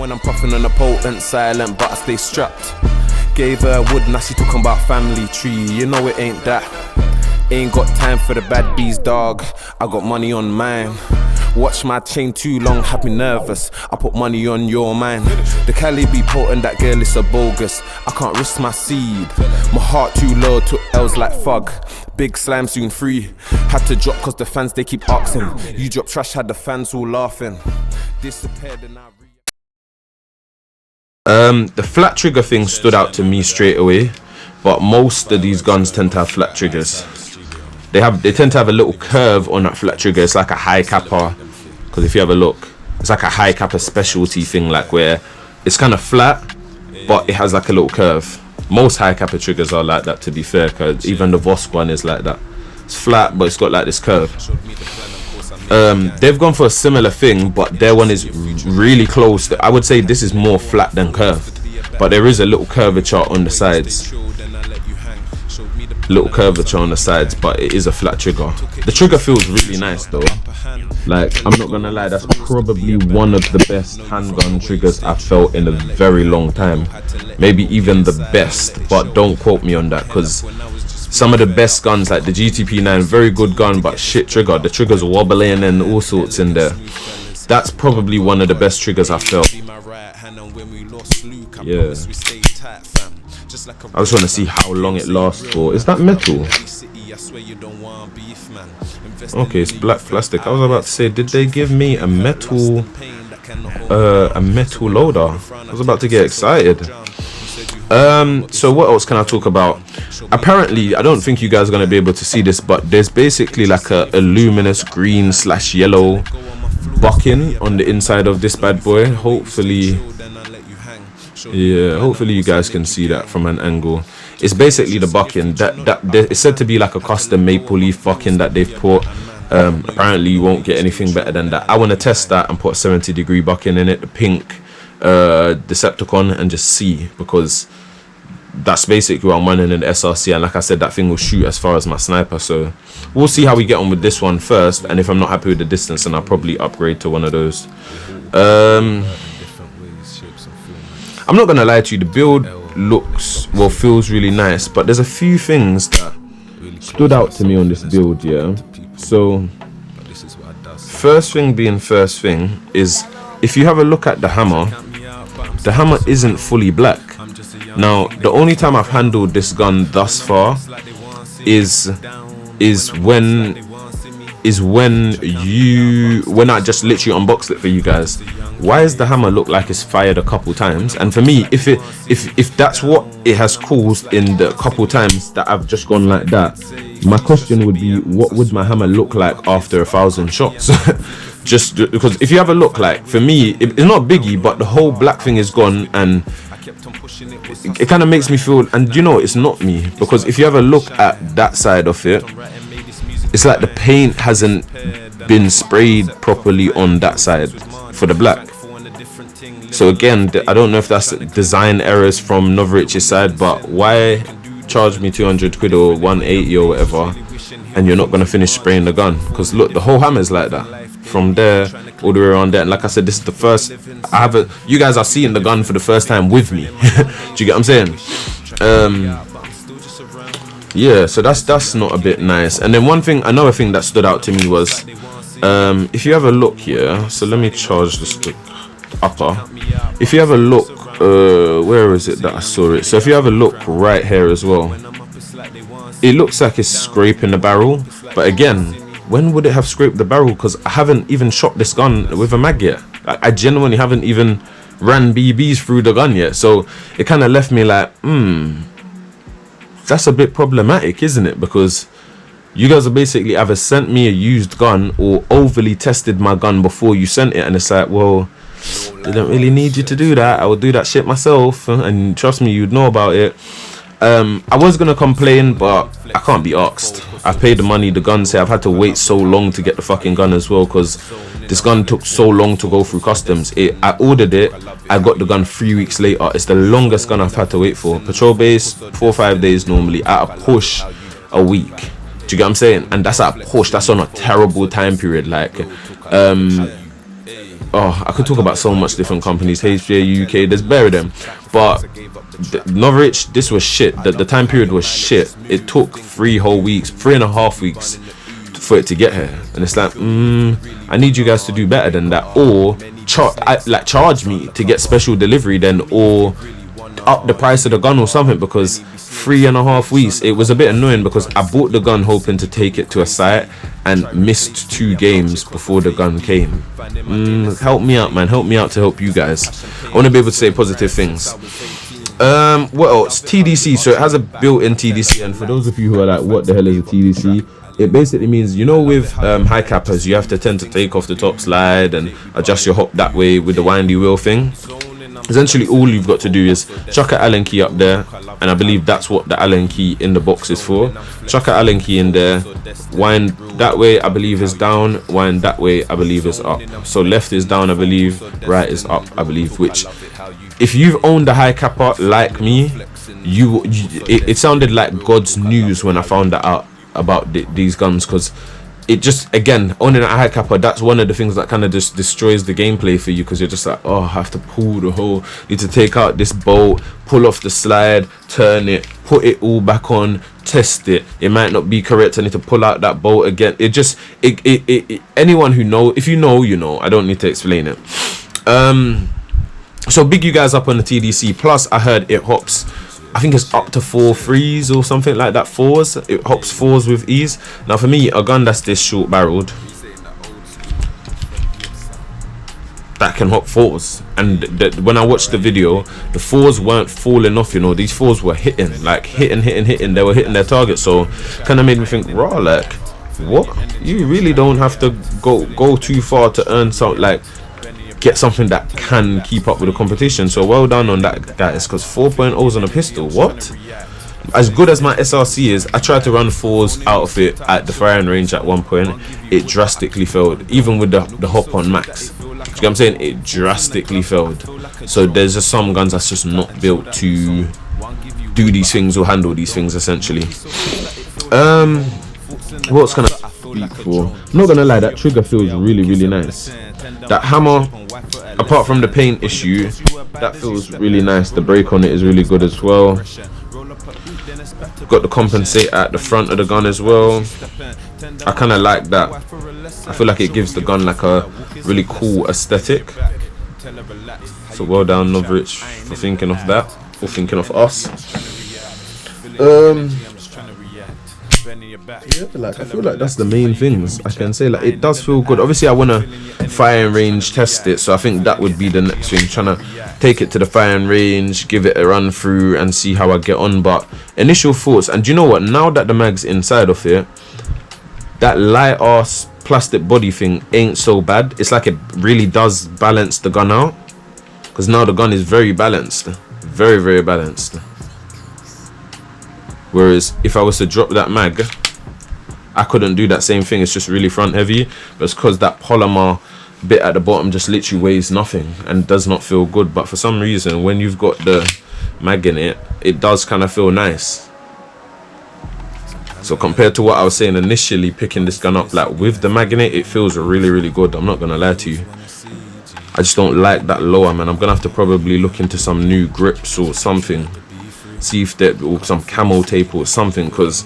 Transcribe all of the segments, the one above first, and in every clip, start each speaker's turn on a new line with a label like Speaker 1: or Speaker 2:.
Speaker 1: when I'm puffing on a potent, silent, but I stay strapped. Gave her wood, now she talking about family tree. You know it ain't that. Ain't got time for the bad bees, dog. I got money on mine. Watch my chain too long, have me nervous. I put money on your mind. The Cali be potent, that girl is a bogus. I can't risk my seed. My heart too low, took L's like fug. Big slime soon free. Had to drop cause the fans they keep asking. You drop trash, had the fans all laughing. Disappeared and
Speaker 2: the flat trigger thing stood out to me straight away, but most of these guns tend to have flat triggers. They tend to have a little curve on that flat trigger. It's like a high capper, because if you have a look, it's like a high capper specialty thing, like where it's kind of flat, but it has like a little curve. Most high capper triggers are like that, to be fair, because even the Vosk one is like that. It's flat, but it's got like this curve. They've gone for a similar thing, but their one is really close. I would say this is more flat than curved, but there is a little curvature on the sides. Little curvature on the sides, but it is a flat trigger. The trigger feels really nice though. Like, I'm not gonna lie, that's probably one of the best handgun triggers I've felt in a very long time. Maybe even the best, but don't quote me on that, because some of the best guns like the GTP9, very good gun, but shit trigger. The trigger's wobbling and all sorts in there. That's probably one of the best triggers I've felt. Yeah. I just want to see how long it lasts for. Is that metal? Okay, it's black plastic. I was about to say, did they give me a metal loader? I was about to get excited. So what else can I talk about? Apparently, I don't think you guys are going to be able to see this, but there's basically like a luminous green / yellow bucking on the inside of this bad boy. Hopefully you guys can see that from an angle. It's basically the bucking that it's said to be like a custom maple leaf bucking that they've put. Apparently you won't get anything better than that. I want to test that and put a 70-degree bucking in it, the pink Decepticon, and just see, because that's basically what I'm running in the SRC, and like I said, that thing will shoot as far as my sniper. So we'll see how we get on with this one first, and if I'm not happy with the distance, then I'll probably upgrade to one of those. I'm not gonna lie to you, the build feels really nice, but there's a few things that stood out to me on this build. Yeah, so first thing is, if you have a look at the hammer isn't fully black. Now, the only time I've handled this gun thus far is when I just literally unboxed it for you guys. Why does the hammer look like it's fired a couple times? And for me, if that's what it has caused in the couple times that I've just gone like that, my question would be, what would my hammer look like after 1,000 shots? Just because if you have a look, like for me, it's not biggie, but the whole black thing is gone, and it kind of makes me feel, and you know, it's not me, because if you have a look at that side of it, it's like the paint hasn't been sprayed properly on that side for the black. So again, I don't know if that's design errors from Novrich's side, but why charge me 200 quid or 180 or whatever, and you're not going to finish spraying the gun? Because look, the whole hammer is like that, from there all the way around there. And like I said, this is the first you guys are seeing the gun for the first time with me. Do you get what I'm saying? Yeah, so that's not a bit nice. And then another thing that stood out to me was, if you have a look here, so let me charge this to upper. If you have a look, where is it that I saw it? So if you have a look right here as well, it looks like it's scraping the barrel, but again, when would it have scraped the barrel? Because I haven't even shot this gun with a mag yet. I genuinely haven't even ran BBs through the gun yet, so it kind of left me like, that's a bit problematic, isn't it? Because you guys have basically either sent me a used gun or overly tested my gun before you sent it, and it's like, well, they don't really need you to do that. I would do that shit myself, and trust me, you'd know about it. I was gonna complain, but I can't be asked. I've paid the money, the gun's here. I've had to wait so long to get the fucking gun as well, because this gun took so long to go through customs. I ordered it, I got the gun 3 weeks later. It's the longest gun I've had to wait for. Patrol base, 4 or 5 days normally, at a push a week. Do you get what I'm saying? And that's at a push, that's on a terrible time period. Like, I could talk about so much different companies, HJ UK, there's bare of them, but Norwich, this was shit. The time period was shit. It took 3.5 weeks for it to get here, and it's like, I need you guys to do better than that, or charge me to get special delivery then, or up the price of the gun or something, because 3.5 weeks, it was a bit annoying because I bought the gun hoping to take it to a site and missed 2 games before the gun came. Help me out, man, help me out to help you guys. I want to be able to say positive things. What else? TDC, so it has a built-in TDC, and for those of you who are like, what the hell is a TDC? It basically means, you know, with high cappers, you have to tend to take off the top slide and adjust your hop that way with the windy wheel thing. Essentially, all you've got to do is chuck an Allen key up there, and I believe that's what the Allen key in the box is for. Chuck an Allen key in there, wind that way, I believe is down, wind that way, I believe is up. So left is down, I believe, right is up, I believe, which, if you've owned a high capper like me, it sounded like God's news when I found that out about these guns, because it just, again, owning a high capper, that's one of the things that kind of just destroys the gameplay for you, because you're just like, oh, I have to pull the whole, need to take out this bolt, pull off the slide, turn it, put it all back on, test it, it might not be correct, I need to pull out that bolt again. It just, anyone who know, if you know, you know, I don't need to explain it. So big you guys up on the TDC. Plus I heard it hops, I think it's up to 4 3s or something like that, 4s. It hops 4s with ease. Now for me, a gun that's this short barreled, that can hop 4s, and when I watched the video, the 4s weren't falling off, you know, these 4s were hitting, like hitting, they were hitting their target. So kind of made me think, raw, like, what, you really don't have to go too far to earn something, like get something that can keep up with the competition. So well done on that, guys, because 4.0s on a pistol, what? As good as my SRC is, I tried to run 4s out of it at the firing range at one point. It drastically failed, even with the hop on max. You know what I'm saying? It drastically failed. So there's just some guns that's just not built to do these things or handle these things, essentially. What's gonna speak for? I'm not gonna lie, that trigger feels really nice. That hammer, apart from the paint issue, that feels really nice. The brake on it is really good as well. Got the compensator at the front of the gun as well. I kind of like that. I feel like it gives the gun like a really cool aesthetic. So well done, Norwich, for thinking of that, for thinking of us. Yeah, like I feel like that's the main things I can say. Like, it does feel good. Obviously I want to firing range test it, so I think that would be the next thing, trying to take it to the firing range, give it a run through and see how I get on. But initial thoughts, and do you know what, now that the mag's inside of it, that light ass plastic body thing ain't so bad. It's like it really does balance the gun out, because now the gun is very balanced, very balanced. Whereas if I was to drop that mag, I couldn't do that same thing. It's just really front heavy, but it's because that polymer bit at the bottom just literally weighs nothing and does not feel good. But for some reason, when you've got the mag in it, it does kind of feel nice. So compared to what I was saying initially, picking this gun up, like with the mag in it, it feels really good. I'm not gonna lie to you, I just don't like that lower, man. I'm gonna have to probably look into some new grips or something, see if there, or some camo tape or something, because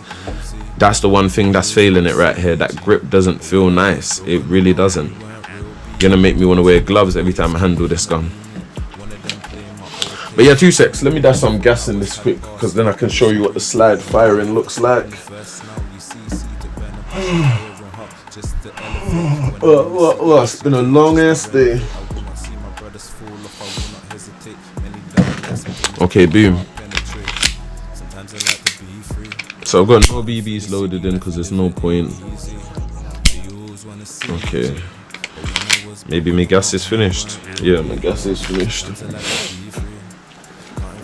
Speaker 2: that's the one thing that's failing it right here. That grip doesn't feel nice. It really doesn't. You're gonna make me want to wear gloves every time I handle this gun. But yeah, 2 secs, let me dash some gas in this quick, because then I can show you what the slide firing looks like. It's been a long ass day. Okay, boom. So I've got no BBs loaded in because there's no point. Okay. Maybe my gas is finished. Yeah, my gas is finished.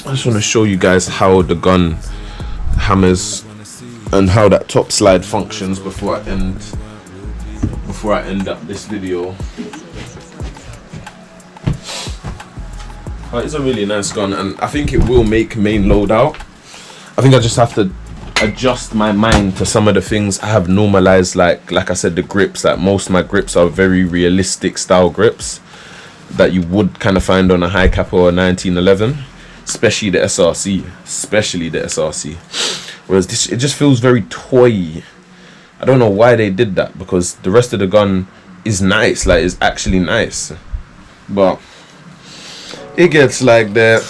Speaker 2: I just want to show you guys how the gun hammers and how that top slide functions before I end up this video. It's a really nice gun, and I think it will make main load out. I think I just have to adjust my mind to some of the things I have normalized, like I said, the grips. Like most of my grips are very realistic style grips, that you would kind of find on a high cap or a 1911, especially the SRC. Whereas this, it just feels very toy. I don't know why they did that, because the rest of the gun is nice, like it's actually nice, but it gets like that.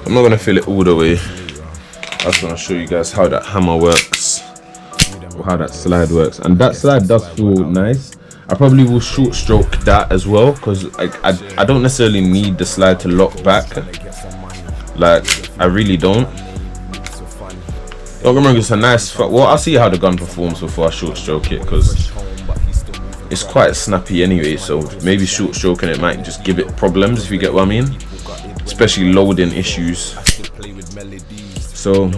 Speaker 2: I'm not gonna fill it all the way. I just want to show you guys how that hammer works, or how that slide works, and that slide does feel nice. I probably will short stroke that as well, because I don't necessarily need the slide to lock back. Like, I really don't. Don't remember, it's a nice. Well, I'll see how the gun performs before I short stroke it, because it's quite snappy anyway. So maybe short stroking it might just give it problems, if you get what I mean, especially loading issues. So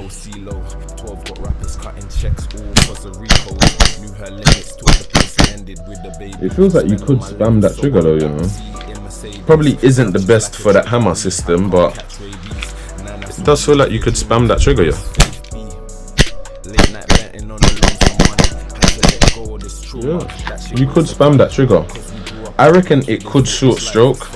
Speaker 2: it feels like you could spam that trigger though, you know. Probably isn't the best for that hammer system, but it does feel like you could spam that trigger, yeah. You could spam that trigger. I reckon it could short stroke,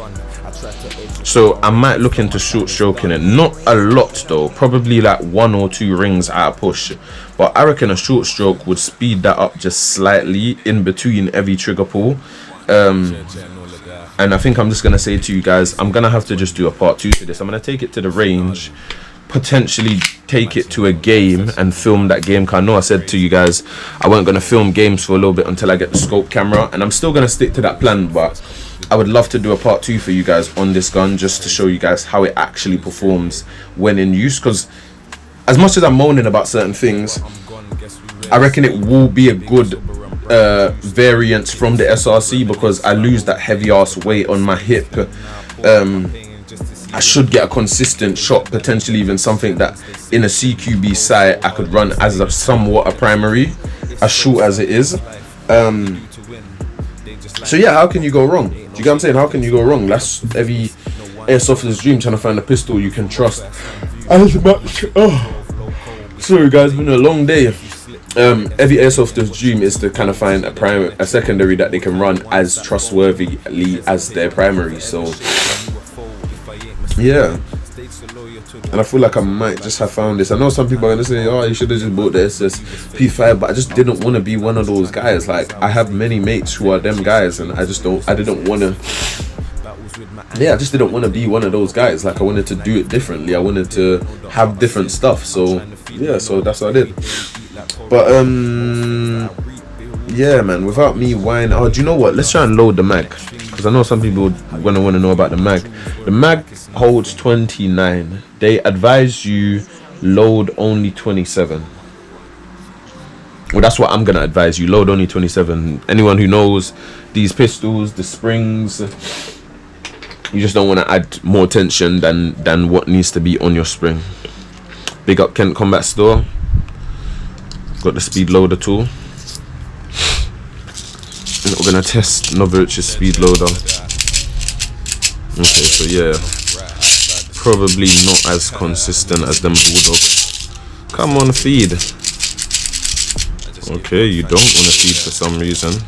Speaker 2: so I might look into short stroking it. Not a lot though, probably like 1 or 2 rings at a push, but I reckon a short stroke would speed that up just slightly in between every trigger pull. And I think I'm just gonna say to you guys, I'm gonna have to just do a part 2 to this. I'm gonna take it to the range, potentially take it to a game and film that game, because I know I said to you guys I wasn't gonna film games for a little bit until I get the scope camera, and I'm still gonna stick to that plan, but I would love to do a part 2 for you guys on this gun, just to show you guys how it actually performs when in use. Because as much as I'm moaning about certain things, I reckon it will be a good variance from the SRC, because I lose that heavy ass weight on my hip. I should get a consistent shot, potentially even something that in a CQB sight I could run as a somewhat a primary, as short as it is. So yeah, how can you go wrong? Do you get what I'm saying? How can you go wrong? That's every airsofter's dream, trying to find a pistol you can trust as much. Oh, sorry guys, it's been a long day. Every airsofters dream is to kind of find a secondary that they can run as trustworthily as their primary. So yeah, and I feel like I might just have found this. I know some people are gonna say, oh, you should have just bought the SSP5, but I just didn't want to be one of those guys. Like, I have many mates who are them guys, and I just didn't want to be one of those guys. Like, I wanted to do it differently. I wanted to have different stuff. So yeah, so that's what I did. But yeah, man, without me whining, oh, do you know what, let's try and load the mag, because I know some people would want to know about the mag. The mag holds 29. They advise you load only 27. Well, that's what I'm gonna advise you, load only 27. Anyone who knows these pistols, the springs, you just don't want to add more tension than what needs to be on your spring. Big up Kent Combat Store. Got the speed loader tool. And we're gonna test Novirich's speed loader. Okay, so yeah, probably not as consistent as them Bulldogs. Come on, feed. Okay, you don't want to feed for some reason.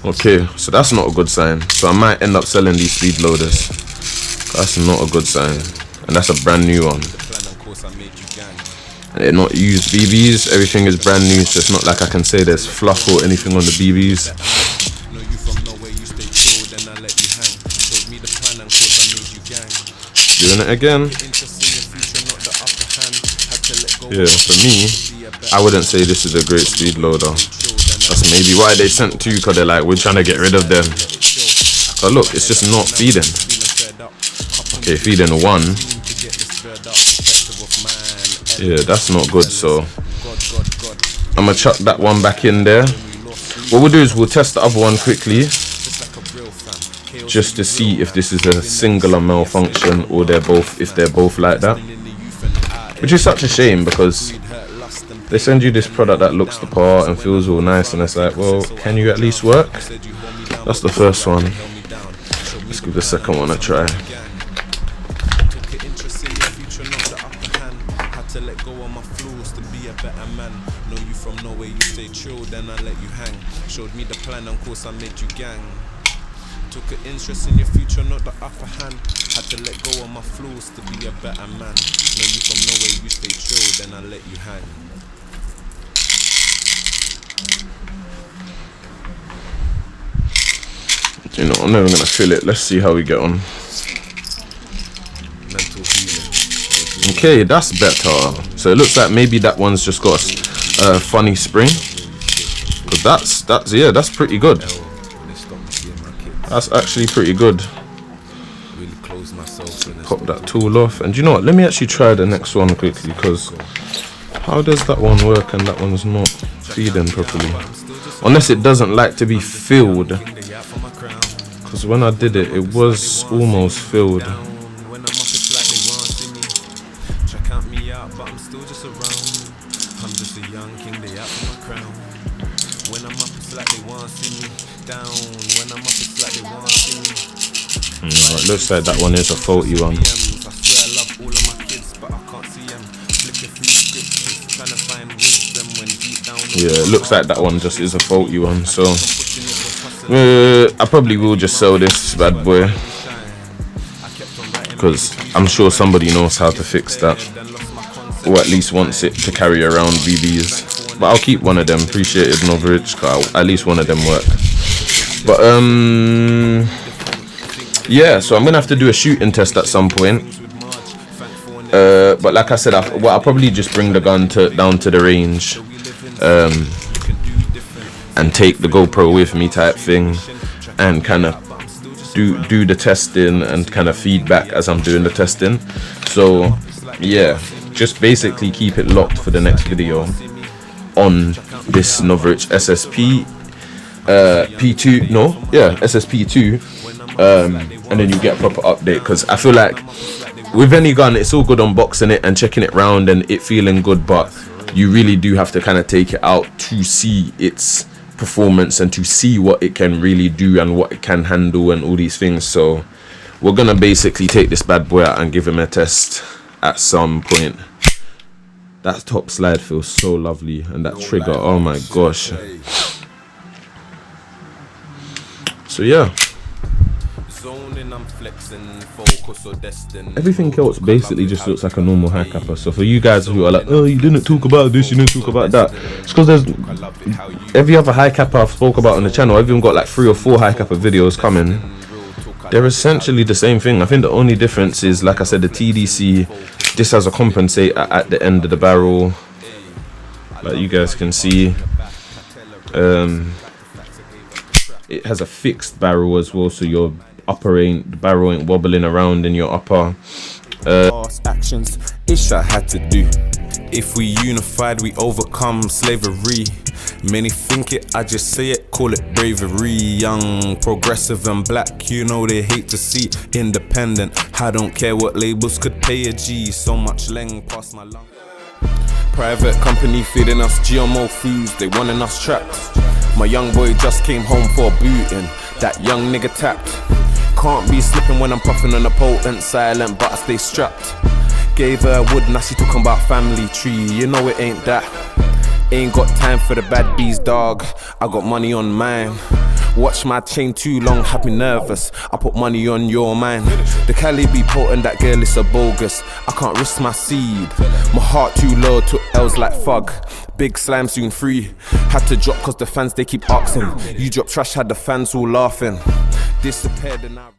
Speaker 2: Okay, so that's not a good sign. So I might end up selling these speed loaders. That's not a good sign, and that's a brand new one. They're not used BBs, everything is brand new, so it's not like I can say there's fluff or anything on the BBs. Doing it again. Yeah, for me, I wouldn't say this is a great speed loader. That's maybe why they sent 2, because they're like, we're trying to get rid of them. But look, it's just not feeding. Okay, feeding 1. Yeah, that's not good, so I'm gonna chuck that one back in there. What we'll do is we'll test the other one quickly, just to see if this is a singular malfunction or if they're both like that. Which is such a shame, because they send you this product that looks the part and feels all nice, and it's like, well, can you at least work? That's the first one. Let's give the second one a try.
Speaker 1: let go of my flaws to be a better man. Know you from nowhere, you stay chill, then I let you hang. Showed me the plan, of course I made you gang. Took an interest in your future, not the upper hand. Had to let go of my flaws to be a better man. Know you from nowhere, you stay chill, then I let you hang.
Speaker 2: You know, I'm never gonna fill it. Let's see how we get on.
Speaker 1: Mental healing.
Speaker 2: Okay, that's better. So it looks like maybe that one's just got a funny spring. Cause that's pretty good. That's actually pretty good. Pop that tool off, and you know what? Let me actually try the next one quickly, because how does that one work and that one's not feeding properly? Unless it doesn't like to be filled. Because when I did it, it was almost filled. It looks like that one is a faulty one. Yeah, it looks like that one just is a faulty one. So I probably will just sell this bad boy, because I'm sure somebody knows how to fix that, or at least wants it to carry around BBs. But I'll keep one of them. Appreciated Novrich, cause at least one of them work. But yeah, so I'm gonna have to do a shooting test at some point. But like I said, I'll probably just bring the gun down to the range, and take the GoPro with me type thing, and kind of do the testing and kind of feedback as I'm doing the testing. So yeah, just basically keep it locked for the next video on this Novrich SSP P2. No, yeah, SSP2. And then you get a proper update, because I feel like with any gun, it's all good unboxing it and checking it round and it feeling good, but you really do have to kind of take it out to see its performance and to see what it can really do and what it can handle and all these things. So we're gonna basically take this bad boy out and give him a test at some point. That top slide feels so lovely, and that trigger, oh my gosh. So yeah, everything else basically just looks like a normal high capper. So for you guys who are like, oh, you didn't talk about this, you didn't talk about that, it's because there's every other high capper I've spoke about on the channel. I've even got like 3 or 4 high capper videos coming. They're essentially the same thing. I think the only difference is, like I said, the TDC, this has a compensator at the end of the barrel, like you guys can see. It has a fixed barrel as well, so your the barrel ain't wobbling around in your upper.
Speaker 1: Actions, ish I had to do. If we unified, we overcome slavery. Many think it, I just say it, call it bravery. Young, progressive and black, you know they hate to see independent. I don't care what labels could pay a G. So much leng past my lung. Private company feeding us GMO foods, they wanting us trapped. My young boy just came home for a booting. That young nigga tapped. Can't be slipping when I'm puffing on a potent, silent, but I stay strapped. Gave her wood, now she talking about family tree. You know it ain't that. Ain't got time for the bad bees, dog. I got money on mine. Watch my chain too long, had me nervous. I put money on your mind. The Cali be potent, that girl is a bogus. I can't risk my seed. My heart too low, took L's like fug. Big slime soon free. Had to drop cause the fans they keep asking. You drop trash, had the fans all laughing. Disappeared and I